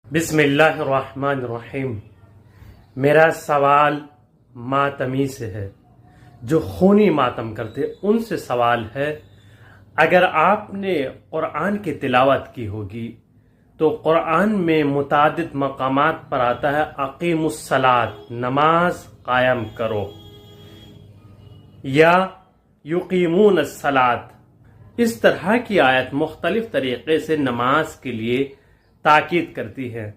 बिस्मिल्लाहिर्रहमानिर्रहीम। मेरा सवाल मातमी से है, जो खूनी मातम करते उनसे सवाल है। अगर आपने कुरान की तिलावत की होगी तो कुरान में मुतादिद मकामात पर आता है अकीमुस्सलात, नमाज कायम करो, या युकीमून सलात। इस तरह की आयत मुख्तलिफ तरीक़े से नमाज के लिए ताकीद करती है।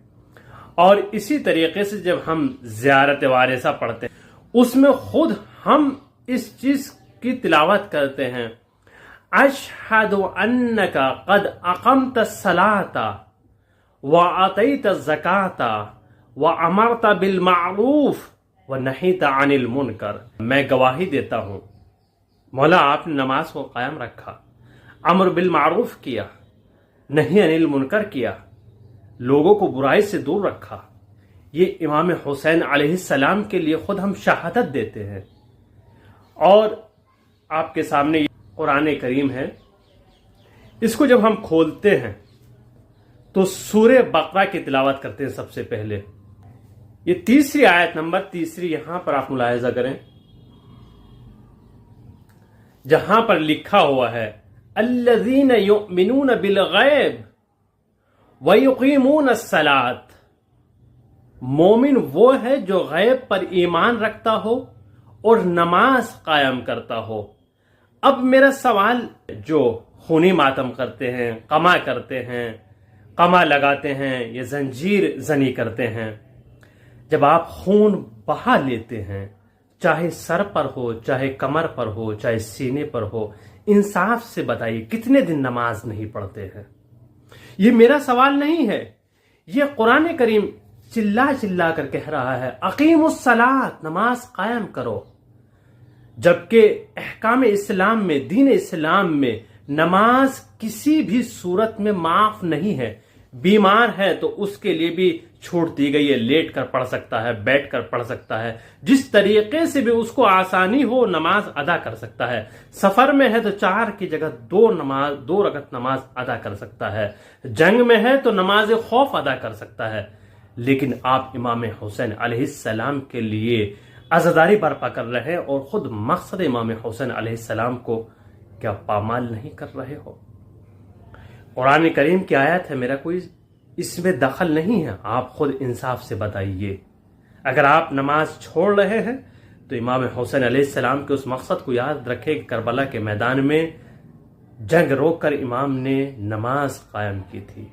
और इसी तरीके से जब हम ज़ियारत वारिसा पढ़ते हैं उसमें खुद हम इस चीज की तिलावत करते हैं, अशहदु अन्नका क़द अक़मत सलाता व अतैत ज़काता व अमरता बिल मारूफ व नहीता अनिल मुनकर। मैं गवाही देता हूं मौला आपने नमाज को कायम रखा, अमर बिल मारूफ किया, नहीं अनिल मुनकर किया, लोगों को बुराई से दूर रखा। ये इमाम हुसैन अलैहिस्सलाम के लिए खुद हम शहादत देते हैं। और आपके सामने कुरान करीम है, इसको जब हम खोलते हैं तो सूरे बकरा की तिलावत करते हैं। सबसे पहले ये तीसरी आयत नंबर तीसरी, यहां पर आप मुलाहिजा करें, जहां पर लिखा हुआ है अल्लज़ीना युमिनून बिल गैब व युकीमून अस्सलात। मोमिन वो है जो गैब पर ईमान रखता हो और नमाज कायम करता हो। अब मेरा सवाल, जो खूनी मातम करते हैं, कमा करते हैं, कमा लगाते हैं, ये जंजीर जनी करते हैं, जब आप खून बहा लेते हैं, चाहे सर पर हो, चाहे कमर पर हो, चाहे सीने पर हो, इंसाफ से बताइए कितने दिन नमाज नहीं पढ़ते हैं? ये मेरा सवाल नहीं है, ये कुरान करीम चिल्ला चिल्ला कर कह रहा है अकीमुस्सलात, नमाज कायम करो। जबकि अहकाम इस्लाम में, दीन इस्लाम में नमाज किसी भी सूरत में माफ नहीं है। बीमार है तो उसके लिए भी छूट दी गई है, लेट कर पढ़ सकता है, बैठ कर पढ़ सकता है, जिस तरीके से भी उसको आसानी हो नमाज अदा कर सकता है। सफर में है तो 4 की जगह 2 रकत नमाज अदा कर सकता है। जंग में है तो नमाज खौफ अदा कर सकता है। लेकिन आप इमाम हुसैन अलैहिस्सलाम के लिए अज़ादारी बर्पा कर रहे हैं और खुद मकसद इमाम हुसैन अलैहिस्सलाम को क्या पामाल नहीं कर रहे हो? कुरान करीम की आयत है, मेरा कोई इसमें दखल नहीं है। आप खुद इंसाफ से बताइए। अगर आप नमाज छोड़ रहे हैं तो इमाम हुसैन अलैहिस्सलाम के उस मकसद को याद रखें कि करबला के मैदान में जंग रोक कर इमाम ने नमाज कायम की थी।